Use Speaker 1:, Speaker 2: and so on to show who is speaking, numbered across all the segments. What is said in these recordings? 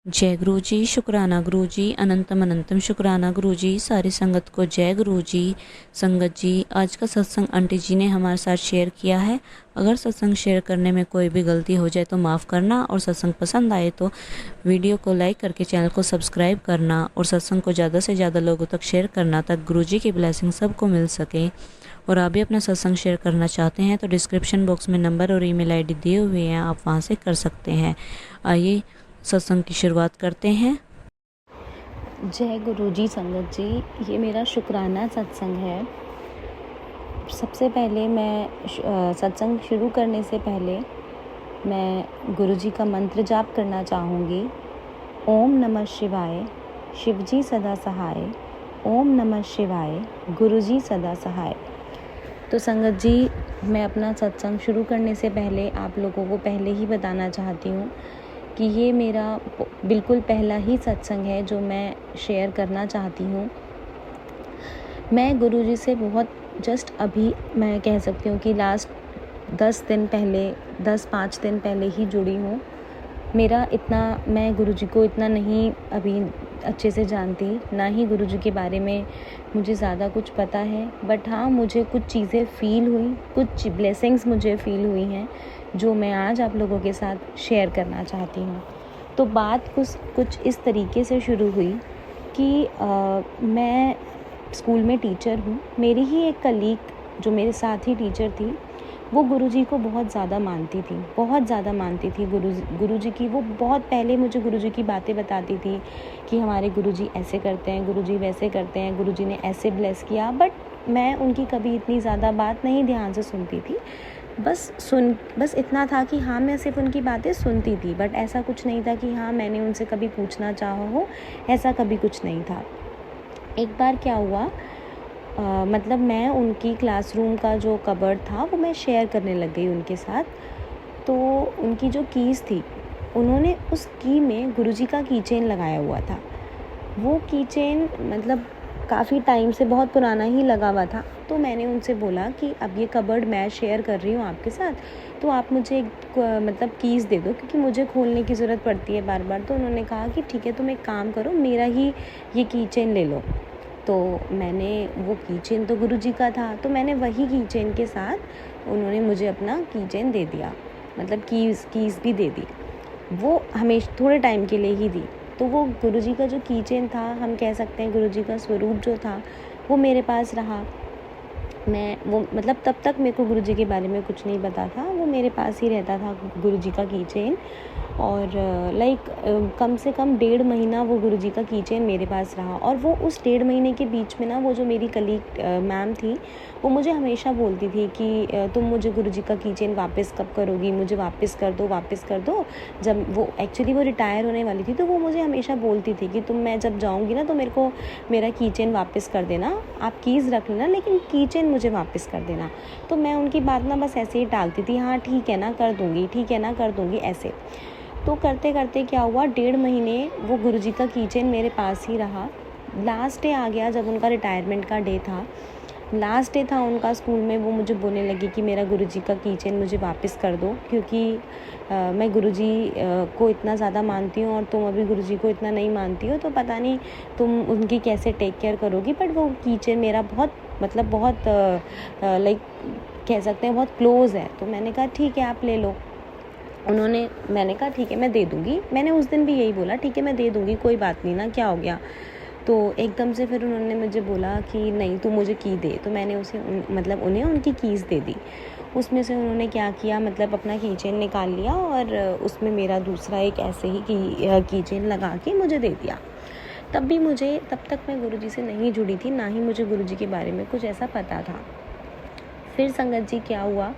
Speaker 1: जय गुरु जी, शुक्राना गुरु जी, अनंतम अनंतम शुक्राना गुरु जी। सारी संगत को जय गुरु जी। संगत जी, आज का सत्संग आंटी जी ने हमारे साथ शेयर किया है। अगर सत्संग शेयर करने में कोई भी गलती हो जाए तो माफ़ करना, और सत्संग पसंद आए तो वीडियो को लाइक करके चैनल को सब्सक्राइब करना, और सत्संग को ज़्यादा से ज़्यादा लोगों तक शेयर करना, तक गुरु जी की ब्लेसिंग सबको मिल सके। और आप भी अपना सत्संग शेयर करना चाहते हैं तो डिस्क्रिप्शन बॉक्स में नंबर और ईमेल आईडी दिए हुए हैं, आप वहां से कर सकते हैं। आइए सत्संग की शुरुआत करते हैं।
Speaker 2: जय गुरु जी। संगत जी, ये मेरा शुक्राना सत्संग है। सबसे पहले मैं सत्संग शुरू करने से पहले मैं गुरु जी का मंत्र जाप करना चाहूँगी। ओम नमः शिवाय, शिव जी सदा सहाय। ओम नमः शिवाय, गुरु जी सदा सहाय। तो संगत जी, मैं अपना सत्संग शुरू करने से पहले आप लोगों को पहले ही बताना चाहती हूँ कि ये मेरा बिल्कुल पहला ही सत्संग है जो मैं शेयर करना चाहती हूँ। मैं गुरुजी से बहुत जस्ट अभी मैं कह सकती हूँ कि लास्ट 10-5 दिन पहले ही जुड़ी हूँ। मैं गुरुजी को इतना नहीं अभी अच्छे से जानती, ना ही गुरुजी के बारे में मुझे ज़्यादा कुछ पता है। बट हाँ, मुझे कुछ चीज़ें फ़ील हुई, कुछ ब्लेसिंग्स मुझे फ़ील हुई हैं जो मैं आज आप लोगों के साथ शेयर करना चाहती हूँ। तो बात कुछ इस तरीके से शुरू हुई कि मैं स्कूल में टीचर हूँ। मेरी ही एक कलीग जो मेरे साथ ही टीचर थी, वो गुरुजी को बहुत ज़्यादा मानती थी गुरुजी की। वो बहुत पहले मुझे गुरुजी की बातें बताती थी कि हमारे गुरुजी ऐसे करते हैं, गुरुजी वैसे करते हैं, गुरुजी ने ऐसे ब्लेस किया। बट मैं उनकी कभी इतनी ज़्यादा बात नहीं ध्यान से सुनती थी। बस इतना था कि हाँ, मैं सिर्फ उनकी बातें सुनती थी। बट ऐसा कुछ नहीं था कि हाँ, मैंने उनसे कभी पूछना चाहा हो, ऐसा कभी कुछ नहीं था। एक बार क्या हुआ, मतलब मैं उनकी क्लासरूम का जो कबर्ड था वो मैं शेयर करने लग गई उनके साथ। तो उनकी जो कीज़ थी, उन्होंने उस की में गुरुजी का की चेन लगाया हुआ था। वो की चेन मतलब काफ़ी टाइम से बहुत पुराना ही लगा हुआ था। तो मैंने उनसे बोला कि अब ये कबर्ड मैं शेयर कर रही हूँ आपके साथ, तो आप मुझे मतलब कीज़ दे दो, क्योंकि मुझे खोलने की ज़रूरत पड़ती है बार बार। तो उन्होंने कहा कि ठीक है, तुम एक काम करो, मेरा ही ये की चेन ले लो। तो मैंने वो की चेन तो गुरुजी का था, तो मैंने वही की चेन के साथ उन्होंने मुझे अपना की चेन दे दिया, मतलब कीज़ भी दे दी। वो हमेशा थोड़े टाइम के लिए ही दी। तो वो गुरुजी का जो की चेन था, हम कह सकते हैं गुरुजी का स्वरूप जो था, वो मेरे पास रहा। वो मतलब तब तक मेरे को गुरुजी के बारे में कुछ नहीं पता था। वो मेरे पास ही रहता था गुरुजी का की चेन। और कम से कम 1.5 महीना वो गुरुजी का की चेन मेरे पास रहा। और वो उस 1.5 महीने के बीच में ना, वो जो मेरी कलीग मैम थी, वो मुझे हमेशा बोलती थी कि तुम मुझे गुरुजी का की चेन वापस कब करोगी, मुझे वापस कर दो। जब वो एक्चुअली वो रिटायर होने वाली थी, तो वो मुझे हमेशा बोलती थी कि मैं जब जाऊँगी ना, तो मेरे को मेरा की चेन वापस कर देना, आप कीज़ रख लेना, लेकिन की चेन मुझे वापस कर देना। तो मैं उनकी बात ना बस ऐसे ही टालती थी, हाँ ठीक है ना कर दूँगी ऐसे। तो करते करते क्या हुआ, 1.5 महीने वो गुरुजी का की चेन मेरे पास ही रहा। लास्ट डे आ गया जब उनका रिटायरमेंट का डे था, लास्ट डे था उनका स्कूल में। वो मुझे बोलने लगी कि मेरा गुरुजी का की चेन मुझे वापस कर दो, क्योंकि मैं गुरुजी को इतना ज़्यादा मानती हूँ और तुम अभी गुरुजी को इतना नहीं मानती हो, तो पता नहीं तुम उनकी कैसे टेक केयर करोगी। बट वो की चेन मेरा बहुत लाइक कह सकते हैं बहुत क्लोज़ है। तो मैंने कहा ठीक है, आप ले लो। मैंने कहा ठीक है, मैं दे दूँगी। मैंने उस दिन भी यही बोला, ठीक है मैं दे दूँगी, कोई बात नहीं ना, क्या हो गया। तो एकदम से फिर उन्होंने मुझे बोला कि नहीं, तू मुझे की दे। तो मैंने उन्हें उनकी कीज़ दे दी। उसमें से उन्होंने क्या किया, मतलब अपना की चेन निकाल लिया और उसमें मेरा दूसरा एक ऐसे ही की चेन लगा के मुझे दे दिया। तब तक मैं गुरुजी से नहीं जुड़ी थी, ना ही मुझे गुरुजी के बारे में कुछ ऐसा पता था। फिर संगत जी क्या हुआ,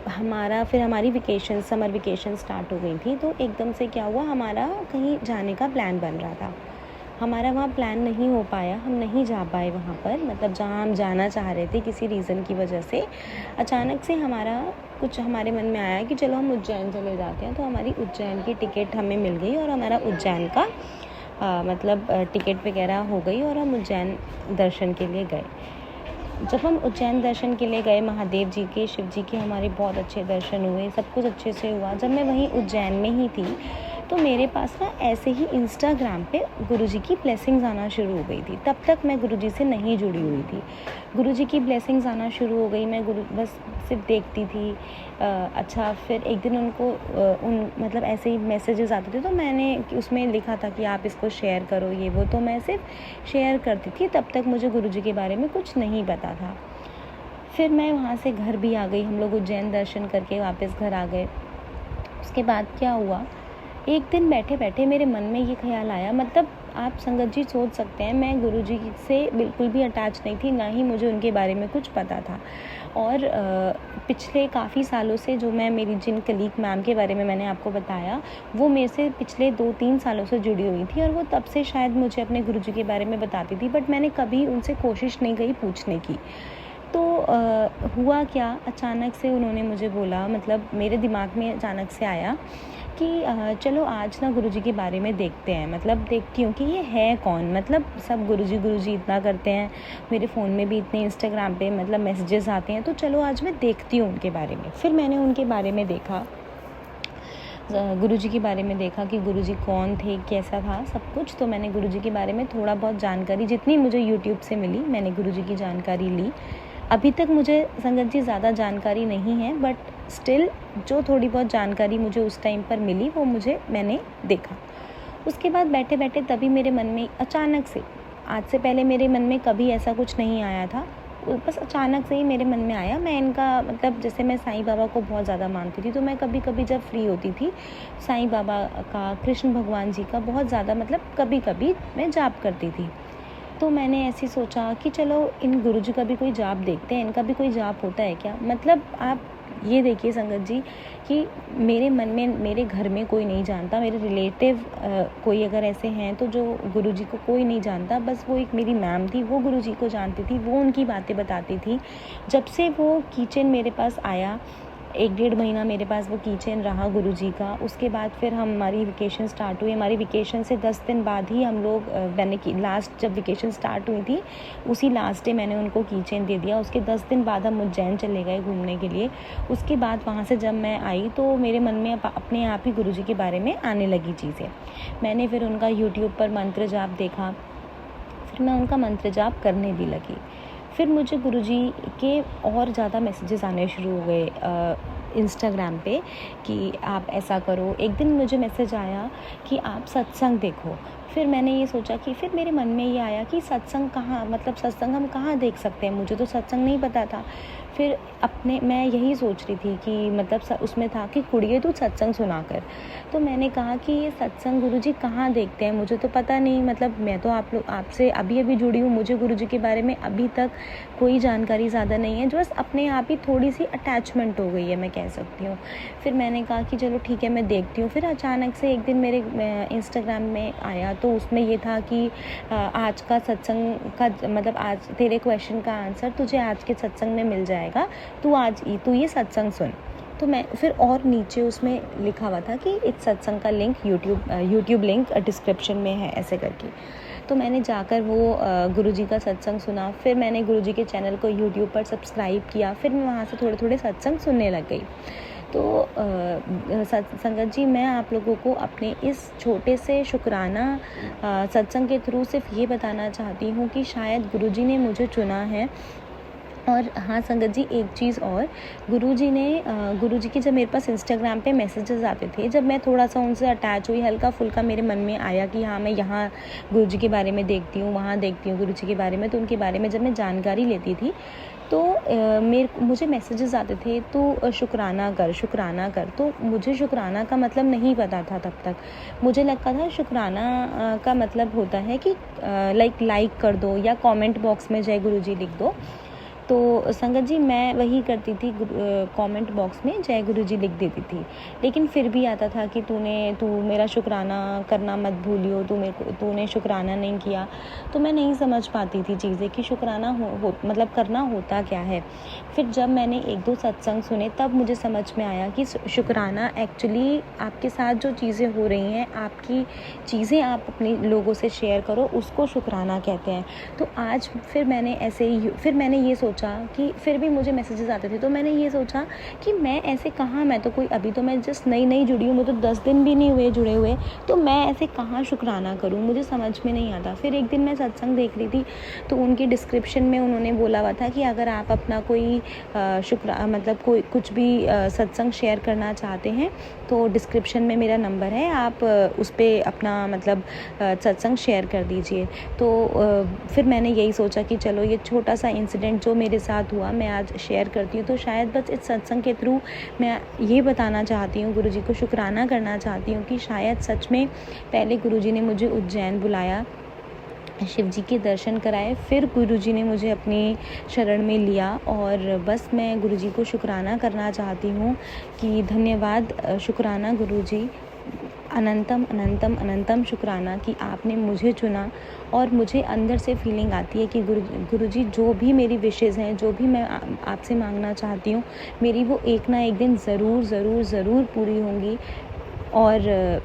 Speaker 2: हमारी समर वेकेशन स्टार्ट हो गई थी। तो एकदम से क्या हुआ, हमारा कहीं जाने का प्लान बन रहा था। हमारा वहाँ प्लान नहीं हो पाया, हम नहीं जा पाए वहाँ पर, मतलब जहाँ हम जाना चाह रहे थे किसी रीज़न की वजह से। अचानक से हमारे मन में आया कि चलो हम उज्जैन चले जाते हैं। तो हमारी उज्जैन की टिकट हमें मिल गई और हमारा उज्जैन का टिकट वगैरह हो गई और हम उज्जैन दर्शन के लिए गए। जब हम उज्जैन दर्शन के लिए गए, महादेव जी के, शिव जी के हमारे बहुत अच्छे दर्शन हुए, सब कुछ अच्छे से हुआ। जब मैं वहीं उज्जैन में ही थी, तो मेरे पास ना ऐसे ही इंस्टाग्राम पे गुरुजी की ब्लेसिंग्स आना शुरू हो गई थी। तब तक मैं गुरुजी से नहीं जुड़ी हुई थी। गुरुजी की ब्लेसिंग्स आना शुरू हो गई, मैं बस सिर्फ देखती थी। अच्छा, फिर एक दिन उनको मतलब ऐसे ही मैसेजेस आते थे, तो मैंने उसमें लिखा था कि आप इसको शेयर करो, ये वो, तो मैं सिर्फ शेयर करती थी। तब तक मुझे गुरुजी के बारे में कुछ नहीं पता था। फिर मैं वहाँ से घर भी आ गई, हम लोग उज्जैन दर्शन करके वापस घर आ गए। उसके बाद क्या हुआ, एक दिन बैठे बैठे मेरे मन में ये ख्याल आया, मतलब आप संगत जी सोच सकते हैं, मैं गुरुजी से बिल्कुल भी अटैच नहीं थी, ना ही मुझे उनके बारे में कुछ पता था। और पिछले काफ़ी सालों से जो मैं मेरी जिन कलीग मैम के बारे में मैंने आपको बताया, वो मेरे से पिछले 2-3 सालों से जुड़ी हुई थी, और वो तब से शायद मुझे अपने गुरुजी के बारे में बताती थी, बट मैंने कभी उनसे कोशिश नहीं की पूछने की। तो हुआ क्या, अचानक से उन्होंने मुझे बोला, मतलब मेरे दिमाग में अचानक से आया कि चलो आज ना गुरुजी के बारे में देखते हैं, मतलब देखती हूँ कि ये है कौन। मतलब सब गुरुजी गुरुजी इतना करते हैं, मेरे फ़ोन में भी इतने इंस्टाग्राम पे मतलब मैसेजेस आते हैं, तो चलो आज मैं देखती हूँ उनके बारे में। फिर मैंने उनके बारे में देखा, गुरुजी के बारे में देखा कि गुरुजी कौन थे, कैसा था सब कुछ। तो मैंने गुरुजी के बारे में थोड़ा बहुत जानकारी जितनी मुझे यूट्यूब से मिली, मैंने गुरुजी की जानकारी ली। अभी तक मुझे संगत जी ज़्यादा जानकारी नहीं है, बट स्टिल जो थोड़ी बहुत जानकारी मुझे उस टाइम पर मिली वो मैंने देखा। उसके बाद बैठे बैठे तभी मेरे मन में अचानक से, आज से पहले मेरे मन में कभी ऐसा कुछ नहीं आया था, बस अचानक से ही मेरे मन में आया। मैं इनका मतलब जैसे मैं साईं बाबा को बहुत ज़्यादा मानती थी, तो मैं कभी कभी जब फ्री होती थी साईं बाबा का, कृष्ण भगवान जी का बहुत ज़्यादा मतलब कभी कभी मैं जाप करती थी। तो मैंने ऐसे सोचा कि चलो इन गुरुजी का भी कोई जाप देखते हैं, इनका भी कोई जाप होता है क्या। मतलब आप ये देखिए संगत जी कि मेरे मन में, मेरे घर में कोई नहीं जानता, मेरे रिलेटिव कोई अगर ऐसे हैं तो जो गुरुजी को कोई नहीं जानता, बस वो एक मेरी मैम थी, वो गुरुजी को जानती थी, वो उनकी बातें बताती थी। जब से वो कीचेन मेरे पास आया, 1-1.5 महीना मेरे पास वो कीचेन रहा गुरुजी का। उसके बाद फिर हमारी वेकेशन स्टार्ट हुई, हमारी वेकेशन से 10 दिन बाद ही हम लोग मैंने की लास्ट जब वेकेशन स्टार्ट हुई थी उसी लास्ट डे मैंने उनको कीचेन दे दिया। उसके 10 दिन बाद हम उज्जैन चले गए घूमने के लिए। उसके बाद वहाँ से जब मैं आई तो मेरे मन में अपने आप ही गुरुजी के बारे में आने लगी चीज़ें। मैंने फिर उनका यूट्यूब पर मंत्र जाप देखा, फिर मैं उनका मंत्र जाप करने भी लगी। फिर मुझे गुरुजी के और ज़्यादा मैसेजेस आने शुरू हो गए इंस्टाग्राम पे कि आप ऐसा करो। एक दिन मुझे मैसेज आया कि आप सत्संग देखो। फिर मैंने ये सोचा कि फिर मेरे मन में ये आया कि सत्संग कहाँ, मतलब सत्संग हम कहाँ देख सकते हैं, मुझे तो सत्संग नहीं पता था। फिर मैं यही सोच रही थी कि मतलब उसमें था कि कुड़िए तू सत्संग सुना कर। तो मैंने कहा कि ये सत्संग गुरुजी कहाँ देखते हैं, मुझे तो पता नहीं, मतलब मैं तो आपसे अभी जुड़ी हूँ, मुझे गुरुजी के बारे में अभी तक कोई जानकारी ज़्यादा नहीं है, जो बस अपने आप ही थोड़ी सी अटैचमेंट हो गई है, मैं कह सकती हूँ। फिर मैंने कहा कि चलो ठीक है मैं देखती हूँ। फिर अचानक से एक दिन मेरे इंस्टाग्राम में आया, तो उसमें ये था कि आज का सत्संग का मतलब आज तेरे क्वेश्चन का आंसर तुझे आज के सत्संग में मिल जाएगा, तू ये सत्संग सुन। तो मैं फिर और नीचे उसमें लिखा हुआ था कि इस सत्संग का लिंक यूट्यूब लिंक डिस्क्रिप्शन में है, ऐसे करके। तो मैंने जाकर वो गुरुजी का सत्संग सुना। फिर मैंने गुरुजी के चैनल को यूट्यूब पर सब्सक्राइब किया। फिर मैं वहाँ से थोड़े थोड़े सत्संग सुनने लग गई। तो संगत जी, मैं आप लोगों को अपने इस छोटे से शुक्राना सत्संग के थ्रू सिर्फ ये बताना चाहती हूँ कि शायद गुरुजी ने मुझे चुना है। और हाँ संगत जी, एक चीज़ और, गुरुजी के जब मेरे पास इंस्टाग्राम पे मैसेजेस आते थे, जब मैं थोड़ा सा उनसे अटैच हुई, हल्का फुल्का मेरे मन में आया कि हाँ मैं यहाँ गुरुजी के बारे में देखती हूँ, वहाँ देखती हूँ गुरुजी के बारे में, तो उनके बारे में जब मैं जानकारी लेती थी तो मुझे मैसेजेस आते थे तो शुक्राना कर। तो मुझे शुक्राना का मतलब नहीं पता था तब तक। मुझे लगता था शुक्राना का मतलब होता है कि लाइक कर दो या कमेंट बॉक्स में जय गुरुजी लिख दो। तो संगत जी, मैं वही करती थी, कमेंट बॉक्स में जय गुरुजी लिख देती थी। लेकिन फिर भी आता था कि तू मेरा शुक्राना करना मत भूलियो, तूने शुक्राना नहीं किया। तो मैं नहीं समझ पाती थी चीज़ें कि शुक्राना मतलब करना होता क्या है। फिर जब मैंने 1-2 सत्संग सुने तब मुझे समझ में आया कि शुक्राना एक्चुअली आपके साथ जो चीज़ें हो रही हैं, आपकी चीज़ें आप अपने लोगों से शेयर करो, उसको शुक्राना कहते हैं। तो आज फिर मैंने ये सोचा सोचा कि फिर भी मुझे मैसेजेस आते थे, तो मैंने ये सोचा कि मैं ऐसे कहाँ, मैं तो कोई, अभी तो मैं जस्ट नई जुड़ी हूँ, मुझे तो 10 दिन भी नहीं हुए जुड़े हुए, तो मैं ऐसे कहाँ शुक्राना करूँ, मुझे समझ में नहीं आता। फिर एक दिन मैं सत्संग देख रही थी, तो उनके डिस्क्रिप्शन में उन्होंने बोला हुआ था कि अगर आप अपना कोई मतलब कोई कुछ भी सत्संग शेयर करना चाहते हैं तो डिस्क्रिप्शन में मेरा नंबर है, आप उस पर अपना मतलब सत्संग शेयर कर दीजिए। तो फिर मैंने यही सोचा कि चलो ये छोटा सा इंसिडेंट जो मेरे साथ हुआ मैं आज शेयर करती हूँ। तो शायद बस इस सत्संग के थ्रू मैं ये बताना चाहती हूँ, गुरुजी को शुक्राना करना चाहती हूँ कि शायद सच में पहले गुरुजी ने मुझे उज्जैन बुलाया, शिव जी के दर्शन कराए, फिर गुरुजी ने मुझे अपनी शरण में लिया। और बस मैं गुरुजी को शुक्राना करना चाहती हूँ कि धन्यवाद, शुक्राना गुरुजी, अनंतम अनंतम अनंतम शुक्राना कि आपने मुझे चुना। और मुझे अंदर से फीलिंग आती है कि गुरुजी जो भी मेरी विशेज़ हैं, जो भी मैं आपसे मांगना चाहती हूँ, मेरी वो एक ना एक दिन ज़रूर पूरी होंगी। और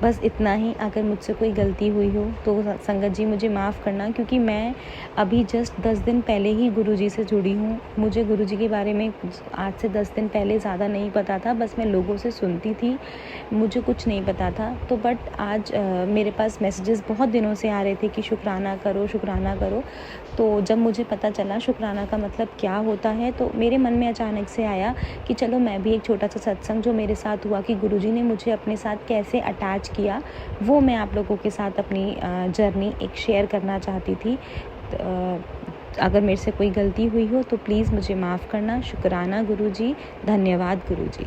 Speaker 2: बस इतना ही। अगर मुझसे कोई गलती हुई हो तो संगत जी मुझे माफ़ करना, क्योंकि मैं अभी जस्ट 10 दिन पहले ही गुरुजी से जुड़ी हूँ। मुझे गुरुजी के बारे में आज से 10 दिन पहले ज़्यादा नहीं पता था, बस मैं लोगों से सुनती थी, मुझे कुछ नहीं पता था। तो बट आज मेरे पास मैसेजेस बहुत दिनों से आ रहे थे कि शुक्राना करो, शुक्राना करो। तो जब मुझे पता चला शुक्राना का मतलब क्या होता है, तो मेरे मन में अचानक से आया कि चलो मैं भी एक छोटा सा सत्संग जो मेरे साथ हुआ कि गुरुजी ने मुझे अपने साथ कैसे अटैच किया, वो मैं आप लोगों के साथ अपनी जर्नी एक शेयर करना चाहती थी। अगर मेरे से कोई गलती हुई हो तो प्लीज़ मुझे माफ़ करना। शुक्राना गुरुजी, धन्यवाद गुरुजी।